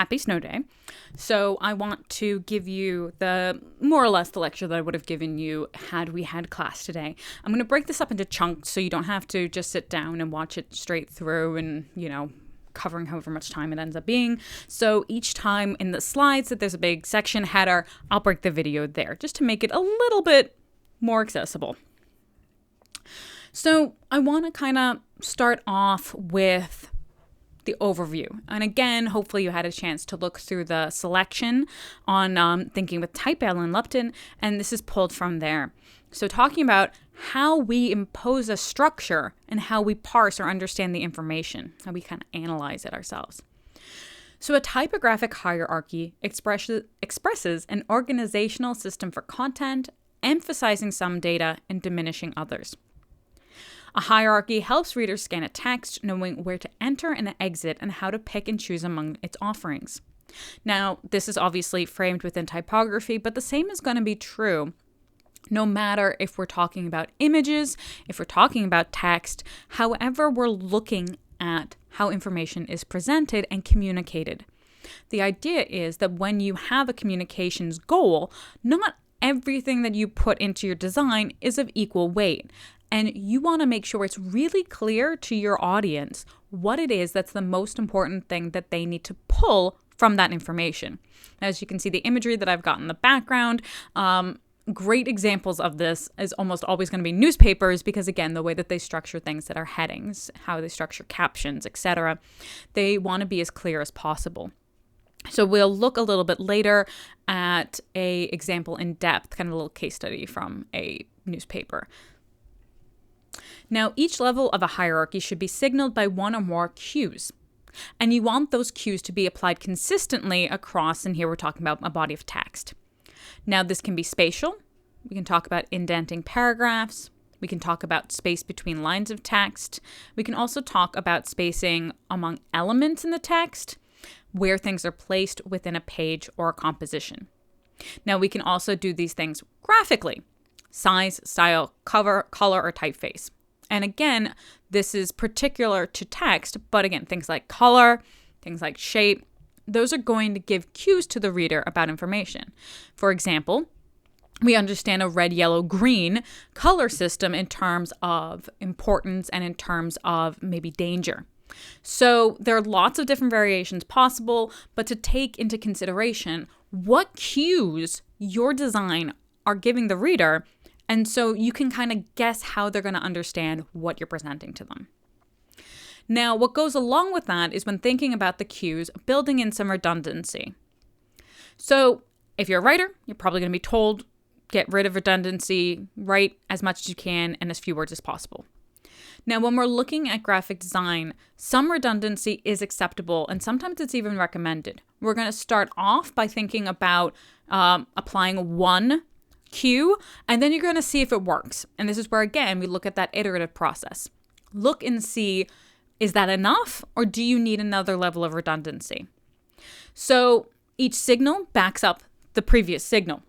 happy snow day. So I want to give you more or less the lecture that I would have given you had we had class today. I'm going to break this up into chunks so you don't have to just sit down and watch it straight through and, covering however much time it ends up being. So each time in the slides that there's a big section header, I'll break the video there just to make it a little bit more accessible. So I want to kind of start off with the overview. And again, hopefully you had a chance to look through the selection on Thinking with Type Alan Lupton, and this is pulled from there. So talking about how we impose a structure and how we parse or understand the information, how we kind of analyze it ourselves. So a typographic hierarchy expresses an organizational system for content, emphasizing some data and diminishing others. A hierarchy helps readers scan a text, knowing where to enter and exit and how to pick and choose among its offerings. Now, this is obviously framed within typography, but the same is going to be true no matter if we're talking about images, if we're talking about text, however we're looking at how information is presented and communicated. The idea is that when you have a communications goal, not everything that you put into your design is of equal weight. And you want to make sure it's really clear to your audience what it is that's the most important thing that they need to pull from that information. As you can see, the imagery that I've got in the background, great examples of this is almost always going to be newspapers because, again, the way that they structure things that are headings, how they structure captions, etc., they want to be as clear as possible. So we'll look a little bit later at a example in depth, kind of a little case study from a newspaper. Now, each level of a hierarchy should be signaled by one or more cues. And you want those cues to be applied consistently across, and here we're talking about a body of text. Now, this can be spatial. We can talk about indenting paragraphs. We can talk about space between lines of text. We can also talk about spacing among elements in the text, where things are placed within a page or a composition. Now, we can also do these things graphically: size, style, cover, color, or typeface. And again, this is particular to text, but again, things like color, things like shape, those are going to give cues to the reader about information. For example, we understand a red, yellow, green color system in terms of importance and in terms of maybe danger. So there are lots of different variations possible, but to take into consideration what cues your design are giving the reader, and so you can kind of guess how they're going to understand what you're presenting to them. Now, what goes along with that is when thinking about the cues, building in some redundancy. So if you're a writer, you're probably going to be told, get rid of redundancy, write as much as you can in as few words as possible. Now, when we're looking at graphic design, some redundancy is acceptable, and sometimes it's even recommended. We're going to start off by thinking about applying one cue, and then you're going to see if it works. And this is where, again, we look at that iterative process. Look and see, is that enough, or do you need another level of redundancy? So each signal backs up the previous signal.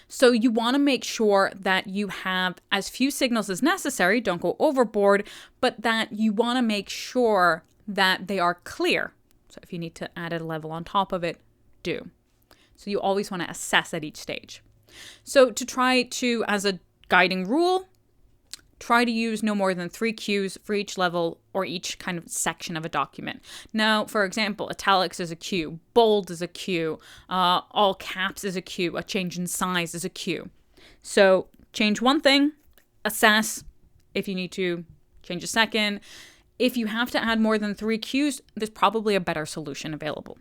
So you want to make sure that you have as few signals as necessary, don't go overboard, but that you want to make sure that they are clear. So if you need to add a level on top of it, do. So you always want to assess at each stage. So to try to, as a guiding rule, try to use no more than 3 cues for each level or each kind of section of a document. Now, for example, italics is a cue, bold is a cue, all caps is a cue, a change in size is a cue. So change one thing, assess. If you need to, change a second. If you have to add more than 3 cues, there's probably a better solution available.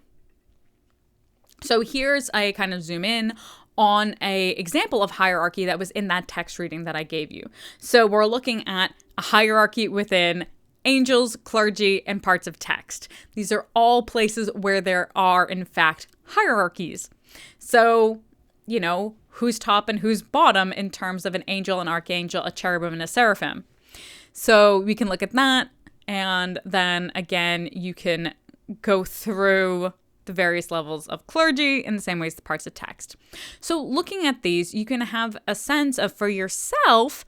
So here's a kind of zoom in on a example of hierarchy that was in that text reading that I gave you. So we're looking at a hierarchy within angels, clergy, and parts of text. These are all places where there are, in fact, hierarchies. So, who's top and who's bottom in terms of an angel, an archangel, a cherubim, and a seraphim. So we can look at that, and then again, you can go through the various levels of clergy in the same way as the parts of text. So looking at these, you can have a sense of, for yourself,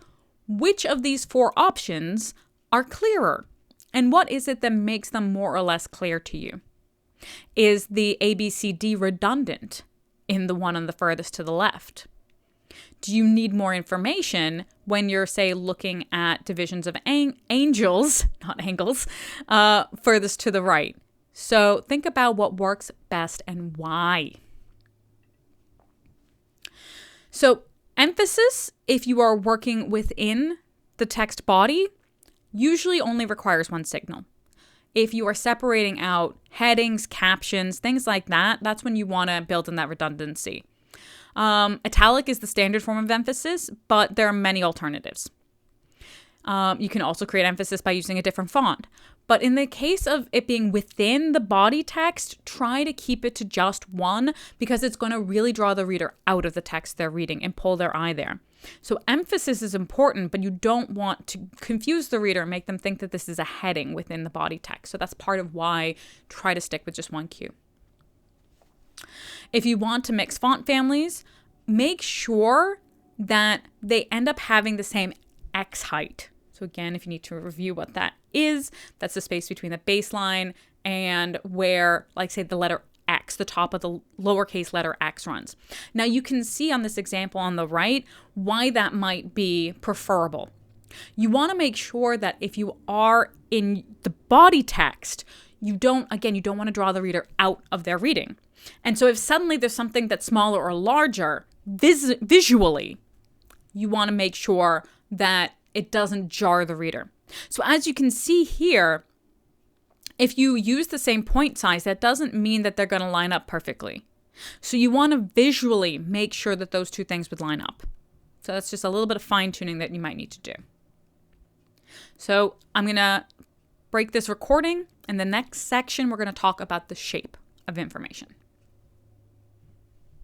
which of these 4 options are clearer, and what is it that makes them more or less clear to you. Is the ABCD redundant in the one on the furthest to the left? Do you need more information when you're, say, looking at divisions of angels, not angles, furthest to the right? So think about what works best and why. So emphasis, if you are working within the text body, usually only requires one signal. If you are separating out headings, captions, things like that, that's when you want to build in that redundancy. Italic is the standard form of emphasis, but there are many alternatives. You can also create emphasis by using a different font. But in the case of it being within the body text, try to keep it to just one, because it's going to really draw the reader out of the text they're reading and pull their eye there. So emphasis is important, but you don't want to confuse the reader and make them think that this is a heading within the body text. So that's part of why try to stick with just one cue. If you want to mix font families, make sure that they end up having the same X height. So again, if you need to review what that is, that's the space between the baseline and where, like, say, the letter X, the top of the lowercase letter X runs. Now you can see on this example on the right why that might be preferable. You want to make sure that if you are in the body text, you don't want to draw the reader out of their reading. And so if suddenly there's something that's smaller or larger visually, you want to make sure that it doesn't jar the reader. So as you can see here, if you use the same point size, that doesn't mean that they're going to line up perfectly. So you want to visually make sure that those two things would line up. So that's just a little bit of fine tuning that you might need to do. So I'm going to break this recording. In the next section, we're going to talk about the shape of information.